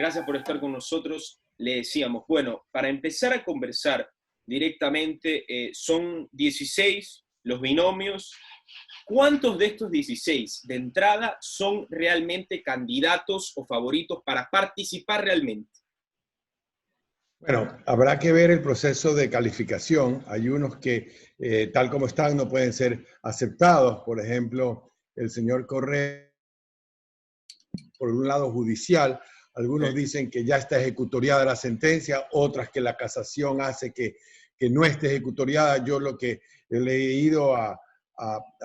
Gracias por estar con nosotros. Le decíamos, bueno, para empezar a conversar directamente, son 16 los binomios. ¿Cuántos de estos 16 de entrada son realmente candidatos o favoritos para participar realmente? Bueno, habrá que ver el proceso de calificación. Hay unos que, tal como están, no pueden ser aceptados. Por ejemplo, el señor Correa, por un lado judicial, algunos dicen que ya está ejecutoriada la sentencia, otras que la casación hace que no esté ejecutoriada. Yo lo que he leído a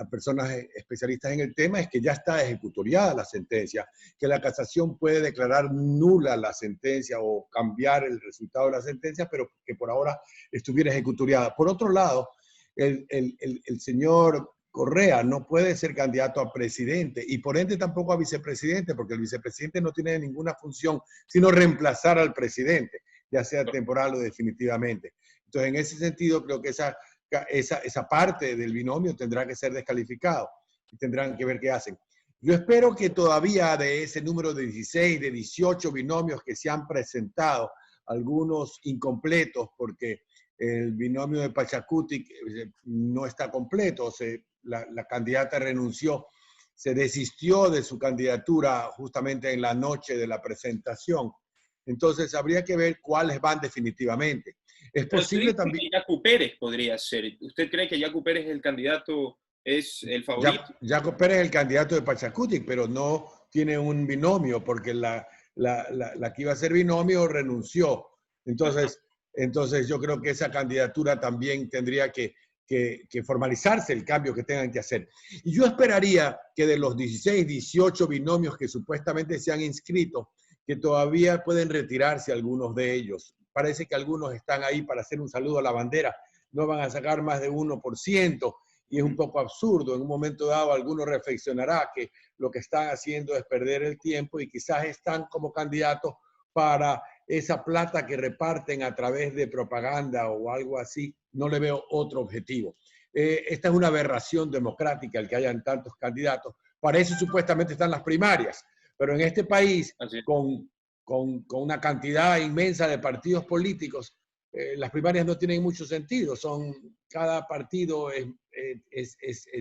personas especialistas en el tema es que ya está ejecutoriada la sentencia, que la casación puede declarar nula la sentencia o cambiar el resultado de la sentencia, pero que por ahora estuviera ejecutoriada. Por otro lado, el señor Correa no puede ser candidato a presidente y por ende tampoco a vicepresidente, porque el vicepresidente no tiene ninguna función sino reemplazar al presidente, ya sea temporal o definitivamente. Entonces, en ese sentido, creo que esa parte del binomio tendrá que ser descalificado y tendrán que ver qué hacen. Yo espero que todavía de ese número de 16, de 18 binomios que se han presentado, algunos incompletos, porque el binomio de Pachacuti no está completo, la candidata renunció, se desistió de su candidatura justamente en la noche de la presentación. Entonces habría que ver cuáles van definitivamente. Es posible también que Yacu Pérez podría ser. ¿Usted cree que Yacu Pérez es el candidato, es el favorito? Yacu Pérez es el candidato de Pachacuti, pero no tiene un binomio, porque la que iba a ser binomio renunció. Entonces yo creo que esa candidatura también tendría que formalizarse, el cambio que tengan que hacer. Y yo esperaría que de los 16, 18 binomios que supuestamente se han inscrito, que todavía pueden retirarse algunos de ellos. Parece que algunos están ahí para hacer un saludo a la bandera, no van a sacar más de 1%, y es un poco absurdo. En un momento dado alguno reflexionará que lo que están haciendo es perder el tiempo y quizás están como candidatos para esa plata que reparten a través de propaganda o algo así. No le veo otro objetivo. Esta es una aberración democrática el que hayan tantos candidatos. Para eso supuestamente están las primarias. Pero en este país, con una cantidad inmensa de partidos políticos, las primarias no tienen mucho sentido. Cada partido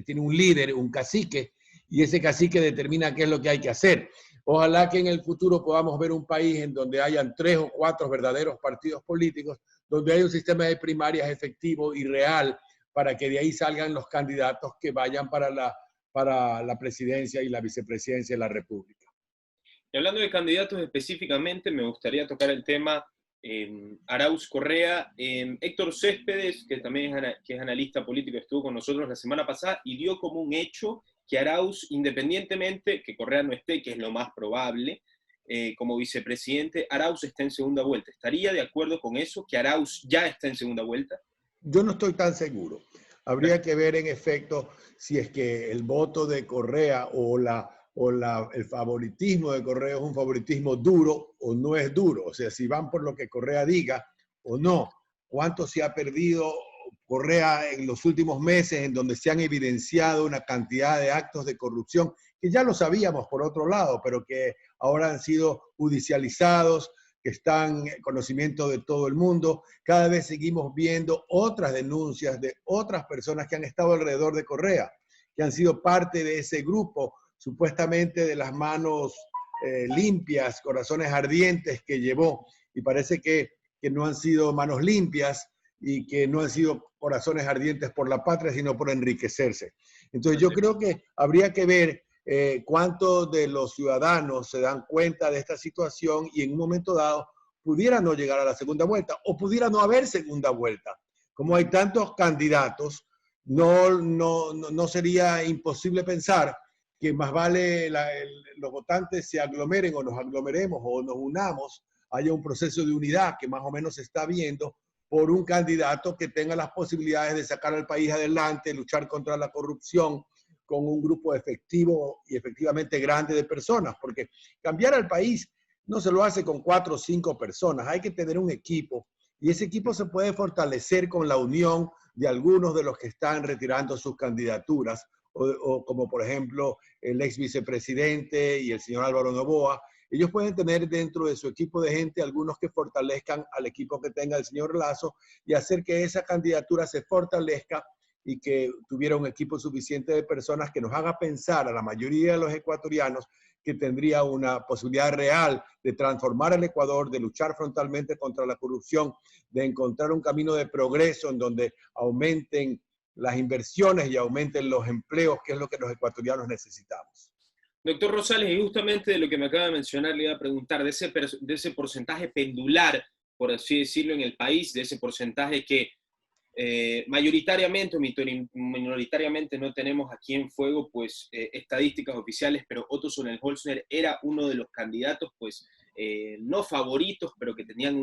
tiene un líder, un cacique, y ese cacique determina qué es lo que hay que hacer. Ojalá que en el futuro podamos ver un país en donde hayan 3 o 4 verdaderos partidos políticos, donde hay un sistema de primarias efectivo y real, para que de ahí salgan los candidatos que vayan para la presidencia y la vicepresidencia de la República. Y hablando de candidatos específicamente, me gustaría tocar el tema Arauz Correa, Héctor Céspedes, que también es analista político, estuvo con nosotros la semana pasada y dio como un hecho que Arauz, independientemente que Correa no esté, que es lo más probable, como vicepresidente, Arauz está en segunda vuelta. ¿Estaría de acuerdo con eso, que Arauz ya está en segunda vuelta? Yo no estoy tan seguro. Habría que ver en efecto si es que el voto de Correa el favoritismo de Correa es un favoritismo duro o no es duro. O sea, si van por lo que Correa diga o no. ¿Cuánto se ha perdido Correa en los últimos meses, en donde se han evidenciado una cantidad de actos de corrupción que ya lo sabíamos por otro lado, pero que ahora han sido judicializados, que están en conocimiento de todo el mundo? Cada vez seguimos viendo otras denuncias de otras personas que han estado alrededor de Correa, que han sido parte de ese grupo, supuestamente de las manos limpias, corazones ardientes que llevó, y parece que no han sido manos limpias y que no han sido corazones ardientes por la patria, sino por enriquecerse. Entonces yo creo que habría que ver cuántos de los ciudadanos se dan cuenta de esta situación y en un momento dado pudiera no llegar a la segunda vuelta o pudiera no haber segunda vuelta. Como hay tantos candidatos, no sería imposible pensar que más vale los votantes se aglomeren o nos aglomeremos o nos unamos, haya un proceso de unidad que más o menos se está viendo por un candidato que tenga las posibilidades de sacar al país adelante, luchar contra la corrupción, con un grupo efectivo y efectivamente grande de personas, porque cambiar al país no se lo hace con 4 o 5 personas, hay que tener un equipo, y ese equipo se puede fortalecer con la unión de algunos de los que están retirando sus candidaturas, o como por ejemplo el ex vicepresidente y el señor Álvaro Noboa, ellos pueden tener dentro de su equipo de gente algunos que fortalezcan al equipo que tenga el señor Lasso y hacer que esa candidatura se fortalezca y que tuviera un equipo suficiente de personas que nos haga pensar a la mayoría de los ecuatorianos que tendría una posibilidad real de transformar el Ecuador, de luchar frontalmente contra la corrupción, de encontrar un camino de progreso en donde aumenten las inversiones y aumenten los empleos, que es lo que los ecuatorianos necesitamos. Doctor Rosales, y justamente de lo que me acaba de mencionar, le iba a preguntar de ese porcentaje pendular, por así decirlo, en el país, de ese porcentaje que mayoritariamente o minoritariamente no tenemos aquí en fuego, pues estadísticas oficiales, pero Otto Sonnenholzner era uno de los candidatos, pues no favoritos, pero que tenían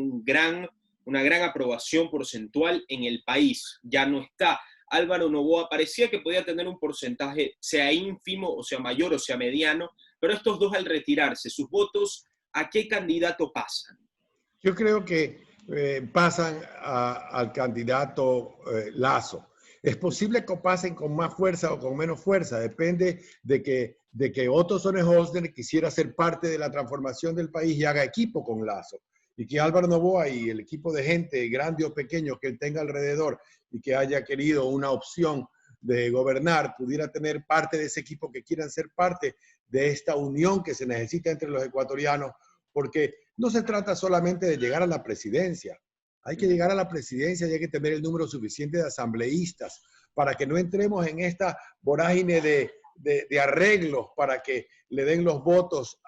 una gran aprobación porcentual en el país. Ya no está. Álvaro Noboa parecía que podía tener un porcentaje, sea ínfimo, o sea mayor, o sea mediano, pero estos dos al retirarse, sus votos, ¿a qué candidato pasan? Yo creo que pasan al candidato Lasso. Es posible que pasen con más fuerza o con menos fuerza, depende de que Otto Sonnenholzner quisiera ser parte de la transformación del país y haga equipo con Lasso. Y que Álvaro Noboa y el equipo de gente, grande o pequeño, que él tenga alrededor y que haya querido una opción de gobernar, pudiera tener parte de ese equipo que quieran ser parte de esta unión que se necesita entre los ecuatorianos, porque no se trata solamente de llegar a la presidencia. Hay que llegar a la presidencia y hay que tener el número suficiente de asambleístas para que no entremos en esta vorágine de arreglos para que le den los votos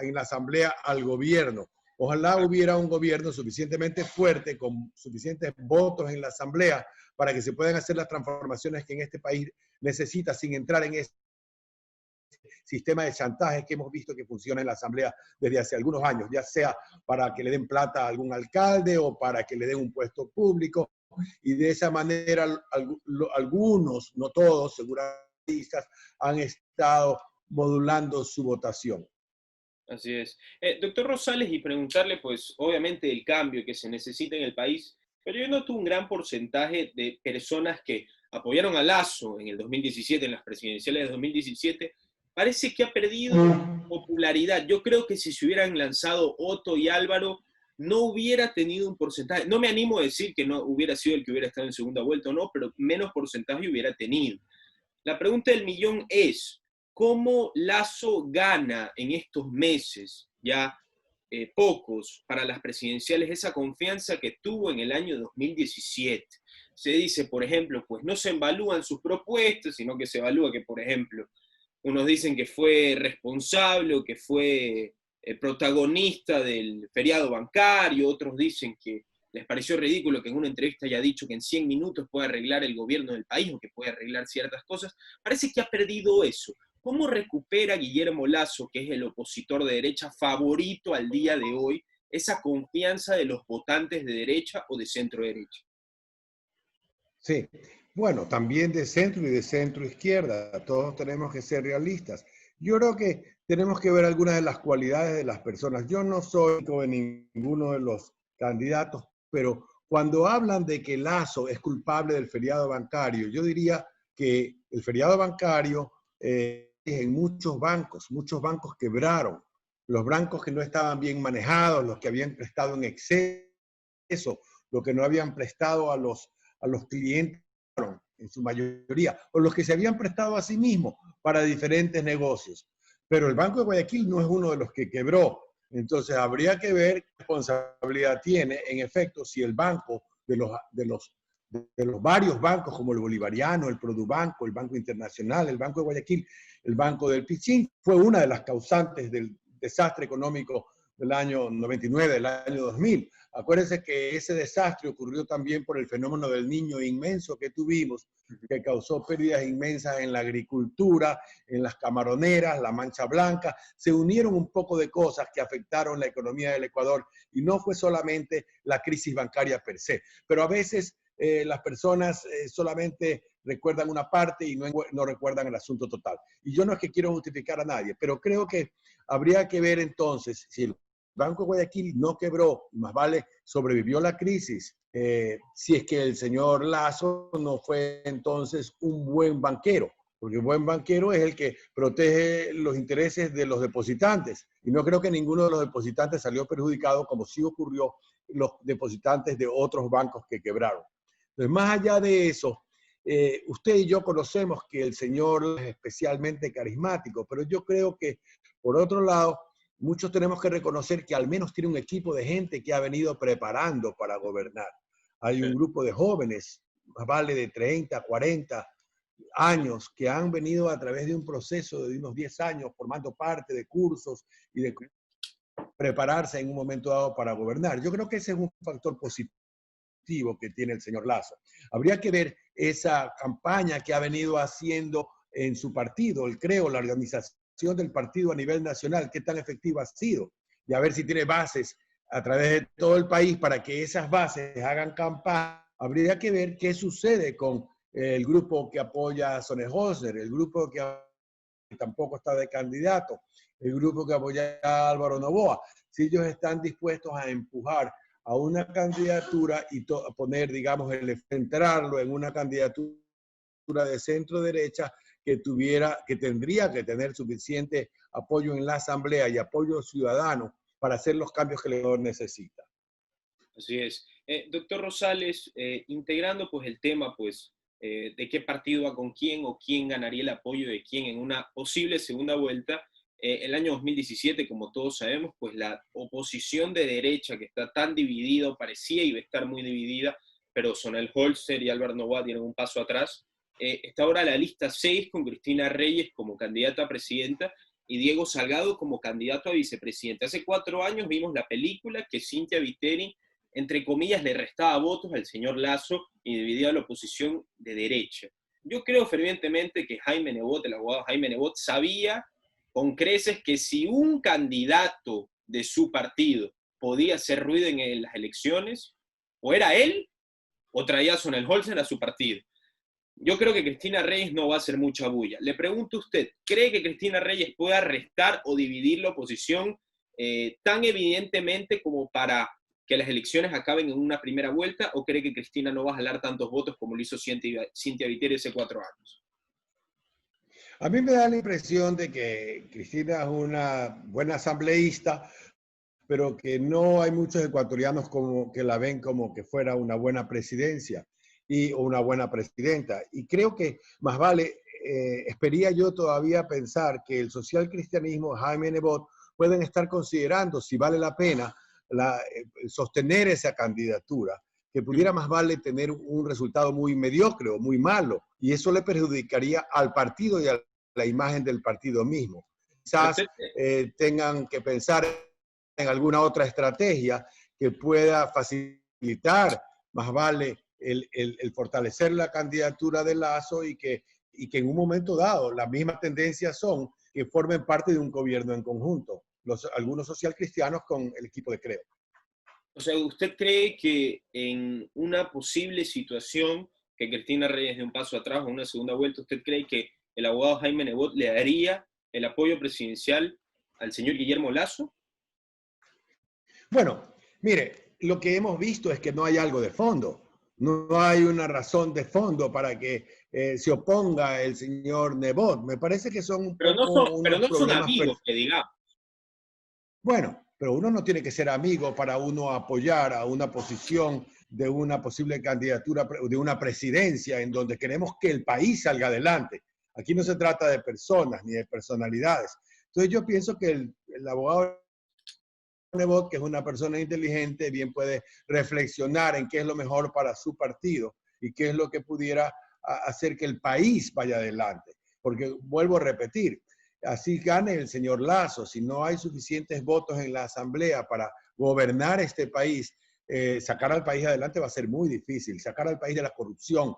en la asamblea al gobierno. Ojalá hubiera un gobierno suficientemente fuerte, con suficientes votos en la asamblea, para que se puedan hacer las transformaciones que en este país necesita sin entrar en este sistema de chantaje que hemos visto que funciona en la Asamblea desde hace algunos años, ya sea para que le den plata a algún alcalde o para que le den un puesto público. Y de esa manera algunos, no todos, seguramente, han estado modulando su votación. Así es. Doctor Rosales, y preguntarle, pues, obviamente el cambio que se necesita en el país, pero yo noto un gran porcentaje de personas que apoyaron a Lasso en el 2017, en las presidenciales de 2017, parece que ha perdido popularidad. Yo creo que si se hubieran lanzado Otto y Álvaro, no hubiera tenido un porcentaje. No me animo a decir que no hubiera sido el que hubiera estado en segunda vuelta o no, pero menos porcentaje hubiera tenido. La pregunta del millón es, ¿cómo Lasso gana en estos meses, ya pocos, para las presidenciales, esa confianza que tuvo en el año 2017? Se dice, por ejemplo, pues no se evalúan sus propuestas, sino que se evalúa que, por ejemplo, unos dicen que fue responsable o que fue protagonista del feriado bancario, otros dicen que les pareció ridículo que en una entrevista haya dicho que en 100 minutos puede arreglar el gobierno del país o que puede arreglar ciertas cosas. Parece que ha perdido eso. ¿Cómo recupera Guillermo Lasso, que es el opositor de derecha favorito al día de hoy, esa confianza de los votantes de derecha o de centro derecha? Sí, bueno, también de centro y de centro izquierda. Todos tenemos que ser realistas. Yo creo que tenemos que ver algunas de las cualidades de las personas. Yo no soy de ninguno de los candidatos, pero cuando hablan de que Lasso es culpable del feriado bancario, yo diría que el feriado bancario en muchos bancos quebraron, los bancos que no estaban bien manejados, los que habían prestado en exceso, los que no habían prestado a los clientes en su mayoría, o los que se habían prestado a sí mismos para diferentes negocios. Pero el Banco de Guayaquil no es uno de los que quebró. Entonces habría que ver qué responsabilidad tiene, en efecto, si el banco de los varios bancos como el Bolivariano, el Produbanco, el Banco Internacional, el Banco de Guayaquil, el Banco del Pichín, fue una de las causantes del desastre económico del año 99, del año 2000. Acuérdense que ese desastre ocurrió también por el fenómeno del Niño inmenso que tuvimos, que causó pérdidas inmensas en la agricultura, en las camaroneras, la Mancha Blanca. Se unieron un poco de cosas que afectaron la economía del Ecuador y no fue solamente la crisis bancaria per se. Pero a veces las personas solamente recuerdan una parte y no recuerdan el asunto total. Y yo no es que quiero justificar a nadie, pero creo que habría que ver entonces si el Banco de Guayaquil no quebró, más vale sobrevivió la crisis, si es que el señor Lasso no fue entonces un buen banquero. porque un buen banquero es el que protege los intereses de los depositantes. Y no creo que ninguno de los depositantes salió perjudicado, como sí ocurrió los depositantes de otros bancos que quebraron. Entonces, más allá de eso, usted y yo conocemos que el señor es especialmente carismático, pero yo creo que, por otro lado, muchos tenemos que reconocer que al menos tiene un equipo de gente que ha venido preparando para gobernar. Hay un grupo de jóvenes, más vale de 30, 40 años, que han venido a través de un proceso de unos 10 años formando parte de cursos y de prepararse en un momento dado para gobernar. Yo creo que ese es un factor positivo que tiene el señor Lasso. Habría que ver esa campaña que ha venido haciendo en su partido, el CREO, la organización del partido a nivel nacional, qué tan efectiva ha sido, y a ver si tiene bases a través de todo el país para que esas bases hagan campaña. Habría que ver qué sucede con el grupo que apoya a Sonnenholzer, el grupo que tampoco está de candidato, el grupo que apoya a Álvaro Noboa, si ellos están dispuestos a empujar a una candidatura y poner, digamos, centrarlo en una candidatura de centro derecha que tendría que tener suficiente apoyo en la Asamblea y apoyo ciudadano para hacer los cambios que el Ecuador necesita. Así es. Doctor Rosales, integrando pues el tema pues de qué partido va con quién o quién ganaría el apoyo de quién en una posible segunda vuelta, el año 2017, como todos sabemos, pues la oposición de derecha que está tan dividida, o parecía iba a estar muy dividida, pero Sonnenholzer y Álvaro Noboa tienen un paso atrás. Está ahora la lista 6 con Cristina Reyes como candidata a presidenta y Diego Salgado como candidato a vicepresidente. Hace 4 años vimos la película que Cynthia Viteri, entre comillas, le restaba votos al señor Lasso y dividía a la oposición de derecha. Yo creo fervientemente que Jaime Nebot, el abogado Jaime Nebot, sabía con creces que si un candidato de su partido podía hacer ruido en las elecciones, o era él o traía a Sonnenholzer a su partido. Yo creo que Cristina Reyes no va a hacer mucha bulla. Le pregunto a usted, ¿cree que Cristina Reyes pueda restar o dividir la oposición tan evidentemente como para que las elecciones acaben en una primera vuelta, o cree que Cristina no va a jalar tantos votos como lo hizo Cynthia Viteri hace 4 años? A mí me da la impresión de que Cristina es una buena asambleísta, pero que no hay muchos ecuatorianos como que la ven como que fuera una buena presidencia o una buena presidenta. Y creo que más vale, espería yo todavía pensar que el social cristianismo, Jaime Nebot, pueden estar considerando si vale la pena sostener esa candidatura, que pudiera más vale tener un resultado muy mediocre o muy malo, y eso le perjudicaría al partido y a la imagen del partido mismo. Quizás tengan que pensar en alguna otra estrategia que pueda facilitar, más vale, el fortalecer la candidatura de Lasso y que en un momento dado las mismas tendencias son que formen parte de un gobierno en conjunto, algunos socialcristianos con el equipo de CREO. O sea, ¿usted cree que en una posible situación que Cristina Reyes dé un paso atrás o una segunda vuelta, usted cree que el abogado Jaime Nebot le daría el apoyo presidencial al señor Guillermo Lasso? Bueno, mire, lo que hemos visto es que no hay algo de fondo. No hay una razón de fondo para que se oponga el señor Nebot. Me parece que son un poco pero unos no son problemas. amigos, que digamos. Bueno, pero uno no tiene que ser amigo para uno apoyar a una posición de una posible candidatura, de una presidencia en donde queremos que el país salga adelante. Aquí no se trata de personas ni de personalidades. Entonces yo pienso que el abogado Nebot, que es una persona inteligente, bien puede reflexionar en qué es lo mejor para su partido y qué es lo que pudiera hacer que el país vaya adelante. Porque vuelvo a repetir, así gane el señor Lasso, si no hay suficientes votos en la Asamblea para gobernar este país, sacar al país adelante va a ser muy difícil, sacar al país de la corrupción,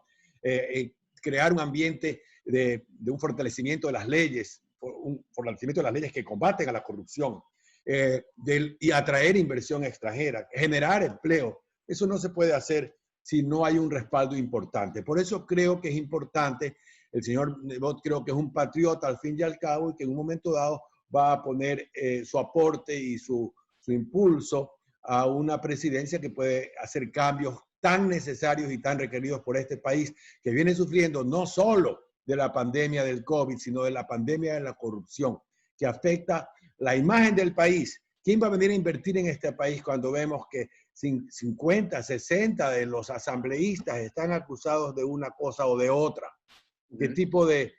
crear un ambiente de un fortalecimiento de las leyes, un fortalecimiento de las leyes que combaten a la corrupción. Y atraer inversión extranjera, generar empleo. Eso no se puede hacer si no hay un respaldo importante. Por eso creo que es importante, el señor Nebot creo que es un patriota al fin y al cabo y que en un momento dado va a poner su aporte y su impulso a una presidencia que puede hacer cambios tan necesarios y tan requeridos por este país que viene sufriendo no solo de la pandemia del COVID, sino de la pandemia de la corrupción, que afecta la imagen del país. ¿Quién va a venir a invertir en este país cuando vemos que 50, 60 de los asambleístas están acusados de una cosa o de otra? ¿Qué tipo de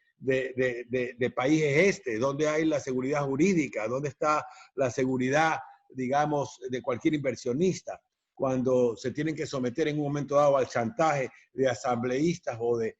país es este? ¿Dónde hay la seguridad jurídica? ¿Dónde está la seguridad, digamos, de cualquier inversionista cuando se tienen que someter en un momento dado al chantaje de asambleístas o de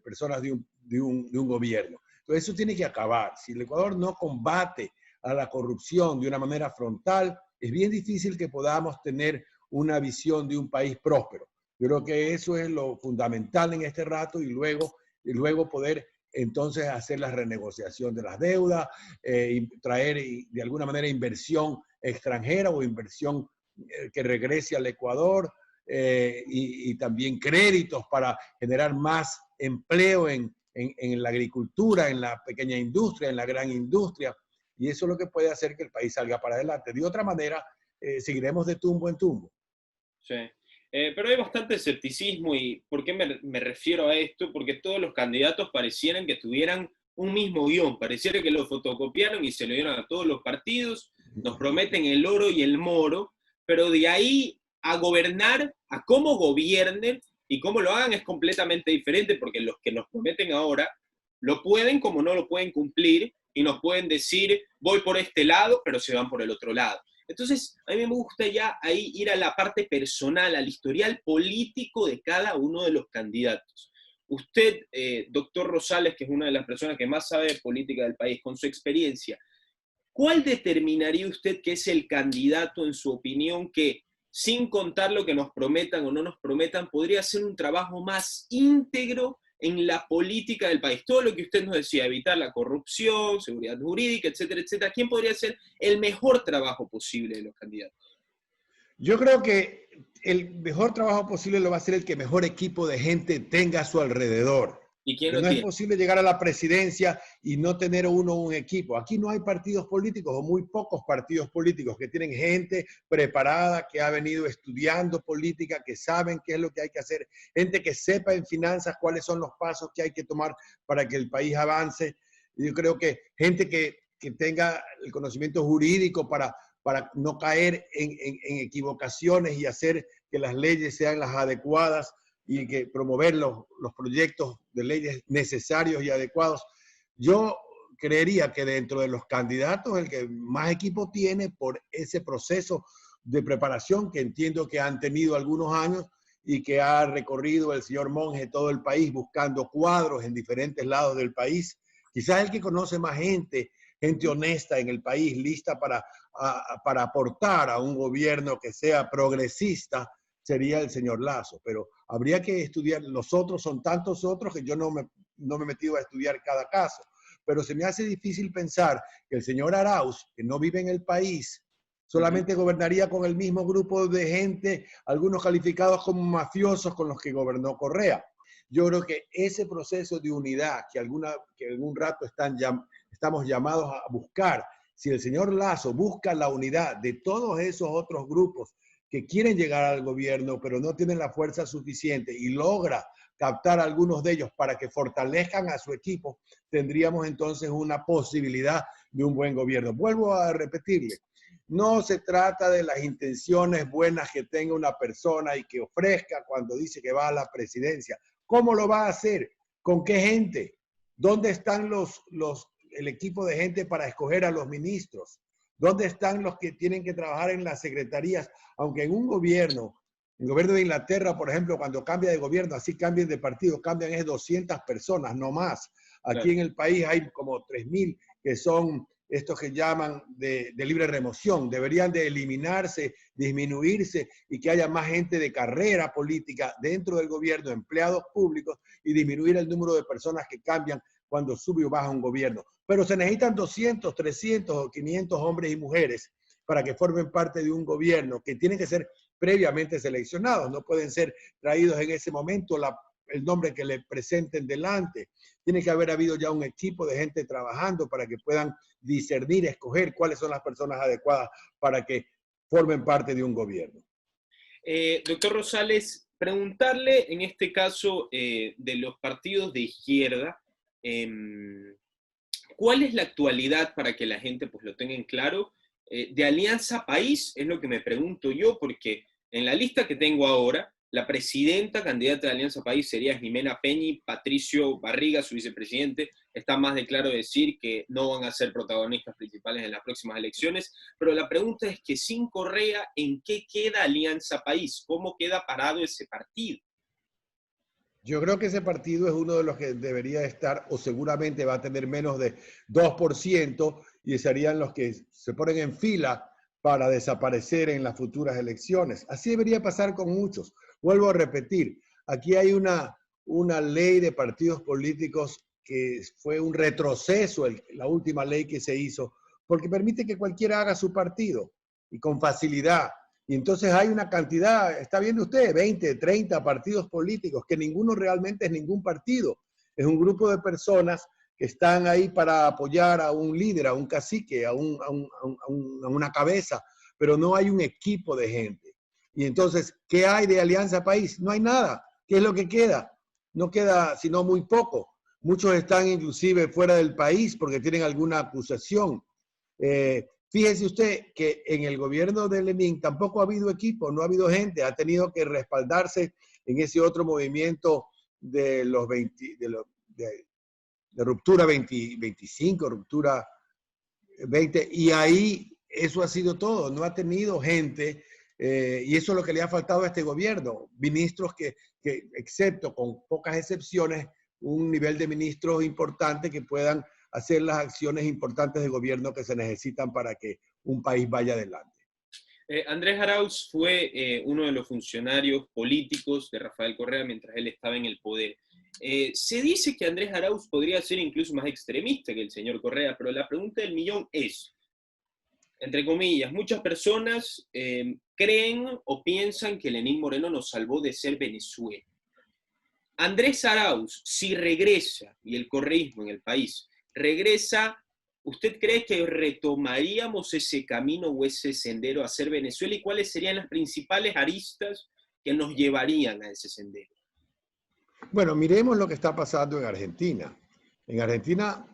personas de un gobierno? Entonces eso tiene que acabar. Si el Ecuador no combate a la corrupción de una manera frontal, es bien difícil que podamos tener una visión de un país próspero. Yo creo que eso es lo fundamental en este rato y luego poder entonces hacer la renegociación de las deudas y traer de alguna manera inversión extranjera o inversión que regrese al Ecuador y también créditos para generar más empleo en la agricultura, en la pequeña industria, en la gran industria. Y eso es lo que puede hacer que el país salga para adelante. De otra manera, seguiremos de tumbo en tumbo. Sí. Pero hay bastante escepticismo. ¿Y por qué me refiero a esto? Porque todos los candidatos parecieran que tuvieran un mismo guión, pareciera que lo fotocopiaron y se lo dieron a todos los partidos, nos prometen el oro y el moro, pero de ahí a gobernar, a cómo gobiernen y cómo lo hagan es completamente diferente, porque los que nos prometen ahora lo pueden como no lo pueden cumplir y nos pueden decir, voy por este lado, pero se van por el otro lado. Entonces, a mí me gusta ya ahí ir a la parte personal, al historial político de cada uno de los candidatos. Usted, doctor Rosales, que es una de las personas que más sabe de política del país, con su experiencia, ¿cuál determinaría usted que es el candidato, en su opinión, que sin contar lo que nos prometan o no nos prometan, podría hacer un trabajo más íntegro en la política del país? Todo lo que usted nos decía, evitar la corrupción, seguridad jurídica, etcétera, etcétera. ¿Quién podría hacer el mejor trabajo posible de los candidatos? Yo creo que el mejor trabajo posible lo va a hacer el que mejor equipo de gente tenga a su alrededor. ¿Y quién Porque lo no es tiene? posible llegar a la presidencia y no tener uno un equipo. Aquí no hay partidos políticos o muy pocos partidos políticos que tienen gente preparada, que ha venido estudiando política, que saben qué es lo que hay que hacer, gente que sepa en finanzas cuáles son los pasos que hay que tomar para que el país avance. Yo creo que gente que tenga el conocimiento jurídico para no caer en equivocaciones y hacer que las leyes sean las adecuadas y que promover los proyectos de leyes necesarios y adecuados. Yo creería que dentro de los candidatos el que más equipo tiene por ese proceso de preparación que entiendo que han tenido algunos años y que ha recorrido el señor Monge todo el país buscando cuadros en diferentes lados del país. Quizás el que conoce más gente honesta en el país, lista para aportar a un gobierno que sea progresista, sería el señor Lasso. Pero habría que estudiar, los otros son tantos otros que yo no me he metido a estudiar cada caso. Pero se me hace difícil pensar que el señor Arauz, que no vive en el país, solamente gobernaría con el mismo grupo de gente, algunos calificados como mafiosos con los que gobernó Correa. Yo creo que ese proceso de unidad que algún rato estamos llamados a buscar, si el señor Lasso busca la unidad de todos esos otros grupos que quieren llegar al gobierno, pero no tienen la fuerza suficiente y logra captar a algunos de ellos para que fortalezcan a su equipo, tendríamos entonces una posibilidad de un buen gobierno. Vuelvo a repetirle, no se trata de las intenciones buenas que tenga una persona y que ofrezca cuando dice que va a la presidencia. ¿Cómo lo va a hacer? ¿Con qué gente? ¿Dónde están el equipo de gente para escoger a los ministros? ¿Dónde están los que tienen que trabajar en las secretarías? Aunque en un gobierno, el gobierno de Inglaterra, por ejemplo, cuando cambia de gobierno, así cambian de partido, cambian es 200 personas, no más. Aquí en el país hay como 3.000 que son estos que llaman de libre remoción. Deberían de eliminarse, disminuirse y que haya más gente de carrera política dentro del gobierno, empleados públicos, y disminuir el número de personas que cambian cuando sube o baja un gobierno. Pero se necesitan 200, 300 o 500 hombres y mujeres para que formen parte de un gobierno que tienen que ser previamente seleccionados, no pueden ser traídos en ese momento el nombre que le presenten delante. Tiene que haber habido ya un equipo de gente trabajando para que puedan discernir, escoger cuáles son las personas adecuadas para que formen parte de un gobierno. Doctor Rosales, preguntarle en este caso de los partidos de izquierda, ¿cuál es la actualidad para que la gente pues, lo tenga en claro? De Alianza País es lo que me pregunto yo, porque en la lista que tengo ahora, la presidenta candidata de Alianza País sería Jimena Peñi, Patricio Barriga, su vicepresidente. Está más de claro decir que no van a ser protagonistas principales en las próximas elecciones, pero la pregunta es que sin Correa, ¿en qué queda Alianza País? ¿Cómo queda parado ese partido? Yo creo que ese partido es uno de los que debería estar, o seguramente va a tener menos de 2%, y serían los que se ponen en fila para desaparecer en las futuras elecciones. Así debería pasar con muchos. Vuelvo a repetir, aquí hay una ley de partidos políticos que fue un retroceso, la última ley que se hizo, porque permite que cualquiera haga su partido y con facilidad. Y entonces hay una cantidad, está viendo usted, 20, 30 partidos políticos, que ninguno realmente es ningún partido. Es un grupo de personas que están ahí para apoyar a un líder, a un cacique, a una cabeza, pero no hay un equipo de gente. Y entonces, ¿qué hay de Alianza País? No hay nada. ¿Qué es lo que queda? No queda sino muy poco. Muchos están inclusive fuera del país porque tienen alguna acusación. Fíjese usted que en el gobierno de Lenin tampoco ha habido equipo, no ha habido gente, ha tenido que respaldarse en ese otro movimiento de los 20, de ruptura 25, ruptura 20, y ahí eso ha sido todo, no ha tenido gente, y eso es lo que le ha faltado a este gobierno, ministros que excepto con pocas excepciones, un nivel de ministros importante que puedan hacer las acciones importantes de gobierno que se necesitan para que un país vaya adelante. Andrés Arauz fue uno de los funcionarios políticos de Rafael Correa mientras él estaba en el poder. Se dice que Andrés Arauz podría ser incluso más extremista que el señor Correa, pero la pregunta del millón es, entre comillas, muchas personas creen o piensan que Lenín Moreno nos salvó de ser Venezuela. Andrés Arauz, si regresa, y el correísmo en el país regresa, ¿usted cree que retomaríamos ese camino o ese sendero a ser Venezuela? ¿Y cuáles serían las principales aristas que nos llevarían a ese sendero? Bueno, miremos lo que está pasando en Argentina. En Argentina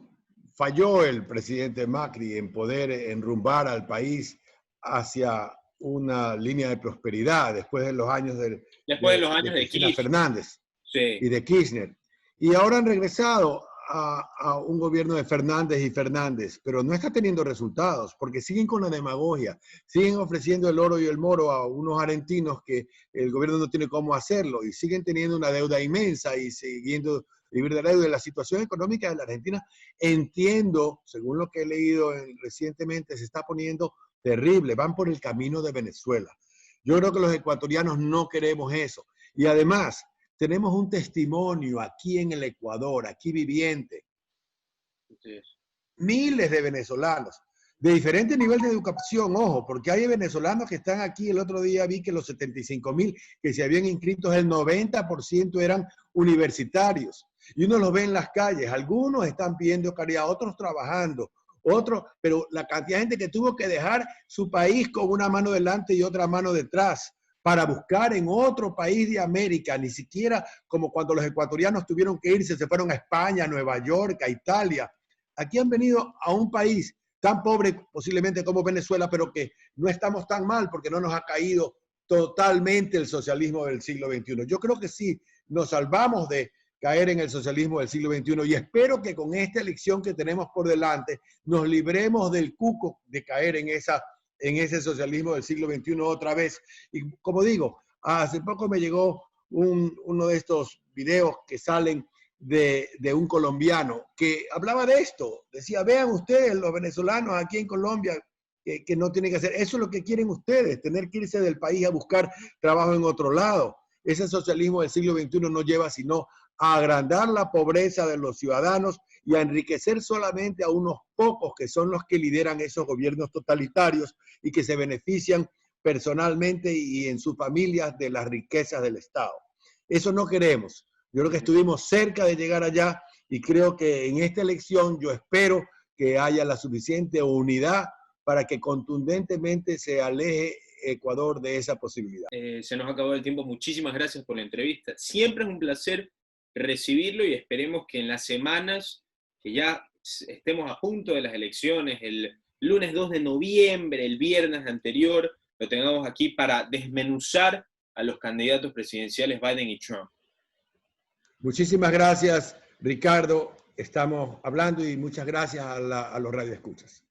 falló el presidente Macri en poder enrumbar al país hacia una línea de prosperidad después de los años de Cristina Fernández. Sí. Y de Kirchner. Y ahora han regresado a un gobierno de Fernández y Fernández, pero no está teniendo resultados, porque siguen con la demagogia, siguen ofreciendo el oro y el moro a unos argentinos que el gobierno no tiene cómo hacerlo, y siguen teniendo una deuda inmensa y siguiendo vivir de la deuda. La situación económica de la Argentina, entiendo, según lo que he leído recientemente, se está poniendo terrible, van por el camino de Venezuela. Yo creo que los ecuatorianos no queremos eso. Y además, tenemos un testimonio aquí en el Ecuador, aquí viviente. Sí. Miles de venezolanos, de diferente nivel de educación, ojo, porque hay venezolanos que están aquí. El otro día vi que los 75,000 que se habían inscrito, el 90% eran universitarios. Y uno los ve en las calles, algunos están pidiendo caridad, otros trabajando, otros, pero la cantidad de gente que tuvo que dejar su país con una mano delante y otra mano detrás, para buscar en otro país de América, ni siquiera como cuando los ecuatorianos tuvieron que irse, se fueron a España, a Nueva York, a Italia. Aquí han venido a un país tan pobre posiblemente como Venezuela, pero que no estamos tan mal porque no nos ha caído totalmente el socialismo del siglo XXI. Yo creo que sí, nos salvamos de caer en el socialismo del siglo XXI y espero que con esta elección que tenemos por delante nos libremos del cuco de caer en ese socialismo del siglo XXI otra vez. Y como digo, hace poco me llegó uno de estos videos que salen de un colombiano que hablaba de esto. Decía, vean ustedes, los venezolanos aquí en Colombia, que no tienen que hacer. Eso es lo que quieren ustedes, tener que irse del país a buscar trabajo en otro lado. Ese socialismo del siglo XXI no lleva sino a agrandar la pobreza de los ciudadanos y a enriquecer solamente a unos pocos que son los que lideran esos gobiernos totalitarios y que se benefician personalmente y en sus familias de las riquezas del Estado. Eso no queremos. Yo creo que estuvimos cerca de llegar allá y creo que en esta elección yo espero que haya la suficiente unidad para que contundentemente se aleje Ecuador de esa posibilidad. Se nos ha acabado el tiempo. Muchísimas gracias por la entrevista. Siempre es un placer recibirlo y esperemos que en las semanas que ya estemos a punto de las elecciones, el lunes 2 de noviembre, el viernes anterior, lo tengamos aquí para desmenuzar a los candidatos presidenciales Biden y Trump. Muchísimas gracias, Ricardo. Estamos hablando y muchas gracias a los radioescuchas.